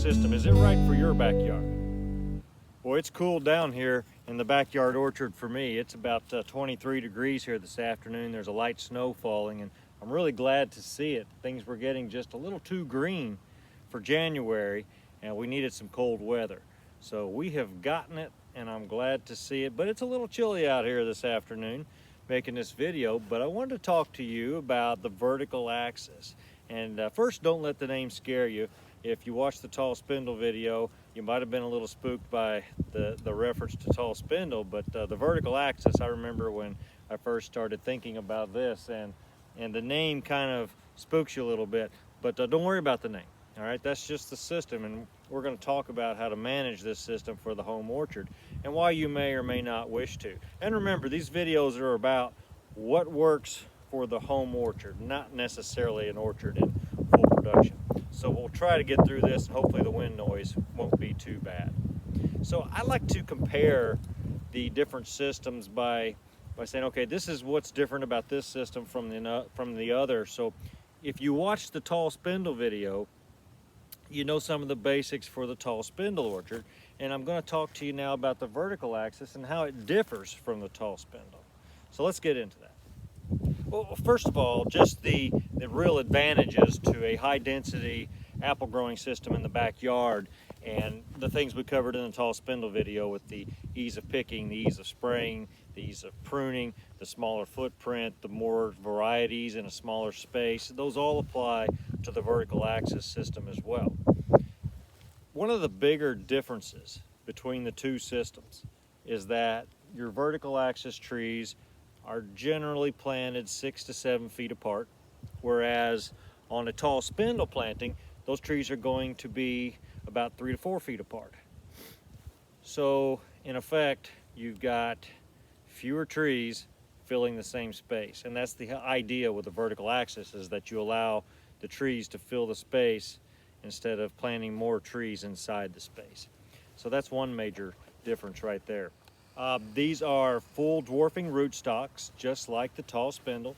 system, is it right for your backyard? Boy, it's cooled down here in the backyard orchard for me. It's about 23 degrees here this afternoon. There's a light snow falling, and I'm really glad to see it. Things were getting just a little too green for January, and we needed some cold weather. So we have gotten it, and I'm glad to see it. But it's a little chilly out here this afternoon making this video, but I wanted to talk to you about the vertical axis. And first, don't let the name scare you. If you watched the tall spindle video, you might have been a little spooked by the reference to tall spindle, but the vertical axis, I remember when I first started thinking about this, and the name kind of spooks you a little bit, but don't worry about the name. All right, that's just the system, and we're going to talk about how to manage this system for the home orchard and why you may or may not wish to. And remember, these videos are about what works for the home orchard, not necessarily an orchard in full production. So we'll try to get through this, and hopefully the wind noise won't be too bad. So I like to compare the different systems by saying, okay, this is what's different about this system from the other. So if you watch the tall spindle video, you know some of the basics for the tall spindle orchard, and I'm going to talk to you now about the vertical axis and how it differs from the tall spindle. So let's get into that. Well, first of all, just the real advantages to a high density apple growing system in the backyard, and the things we covered in the tall spindle video with the ease of picking, the ease of spraying, the ease of pruning, the smaller footprint, the more varieties in a smaller space, those all apply to the vertical axis system as well. One of the bigger differences between the two systems is that your vertical axis trees are generally planted 6 to 7 feet apart, whereas on a tall spindle planting, those trees are going to be about 3 to 4 feet apart. So in effect, you've got fewer trees filling the same space, and that's the idea with the vertical axis, is that you allow the trees to fill the space instead of planting more trees inside the space. So that's one major difference right there. These are full dwarfing rootstocks, just like the tall spindle.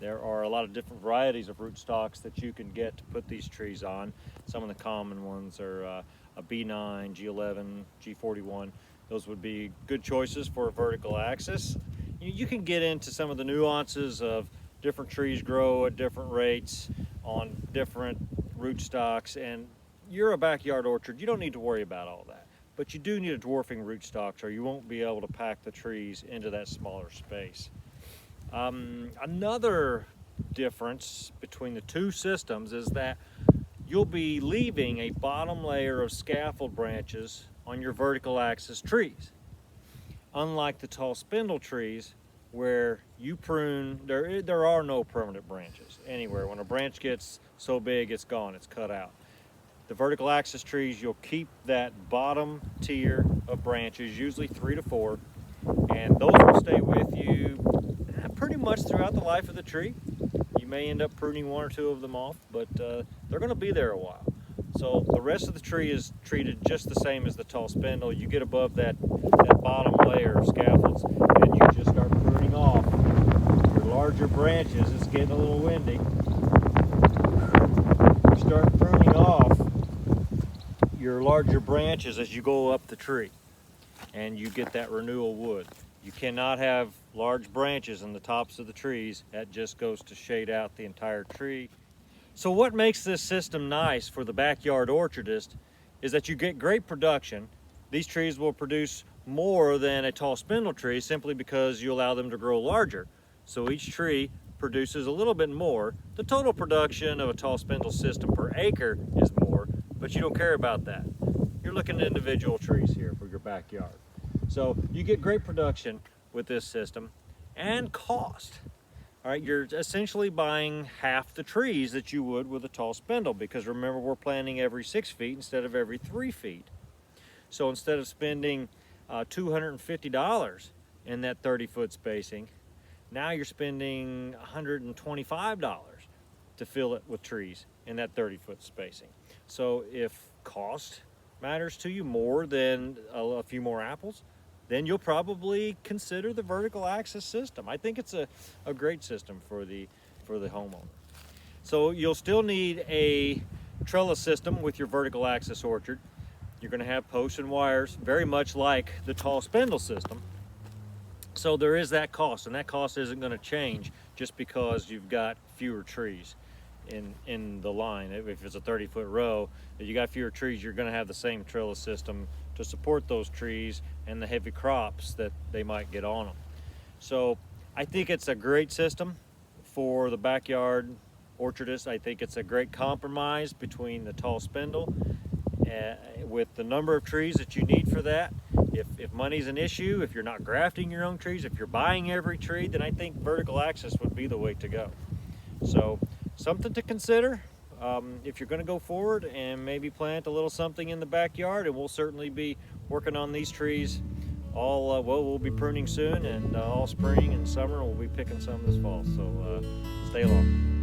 There are a lot of different varieties of rootstocks that you can get to put these trees on. Some of the common ones are a B9, G11, G41. Those would be good choices for a vertical axis. You can get into some of the nuances of different trees grow at different rates on different rootstocks, and you're a backyard orchard, you don't need to worry about all that. But you do need a dwarfing rootstocks, or you won't be able to pack the trees into that smaller space. Another difference between the two systems is that you'll be leaving a bottom layer of scaffold branches on your vertical axis trees. Unlike the tall spindle trees, where you prune, there are no permanent branches anywhere. When a branch gets so big, it's gone, it's cut out. The vertical axis trees, you'll keep that bottom tier of branches, usually 3 to 4, and those will stay with you pretty much throughout the life of the tree. You may end up pruning 1 or 2 of them off, but they're going to be there a while. So the rest of the tree is treated just the same as the tall spindle. You get above that bottom layer of scaffolds, and you just start pruning off your larger branches. It's getting a little windy. You start pruning off your larger branches as you go up the tree, and you get that renewal wood. You cannot have large branches in the tops of the trees. That just goes to shade out the entire tree. So what makes this system nice for the backyard orchardist is that you get great production. These trees will produce more than a tall spindle tree simply because you allow them to grow larger. So each tree produces a little bit more. The total production of a tall spindle system per acre is more, but you don't care about that. You're looking at individual trees here for your backyard. So you get great production with this system, and cost. All right, you're essentially buying half the trees that you would with a tall spindle, because remember, we're planting every 6 feet instead of every 3 feet. So instead of spending $250 in that 30-foot spacing, now you're spending $125 to fill it with trees in that 30-foot spacing. So if cost matters to you more than a few more apples, then you'll probably consider the vertical axis system. I think it's a great system for the homeowner. So you'll still need a trellis system with your vertical axis orchard, you're going to have posts and wires, very much like the tall spindle system. So there is that cost, and that cost isn't going to change just because you've got fewer trees in the line. If it's a 30-foot row, if you got fewer trees, you're going to have the same trellis system to support those trees and the heavy crops that they might get on them. So I think it's a great system for the backyard orchardist. I think it's a great compromise between the tall spindle with the number of trees that you need for that. If money's an issue, if you're not grafting your own trees, if you're buying every tree, then I think vertical axis would be the way to go. So something to consider if you're going to go forward and maybe plant a little something in the backyard. And we'll certainly be working on these trees all, well, we'll be pruning soon, and all spring and summer we'll be picking some this fall. So stay along.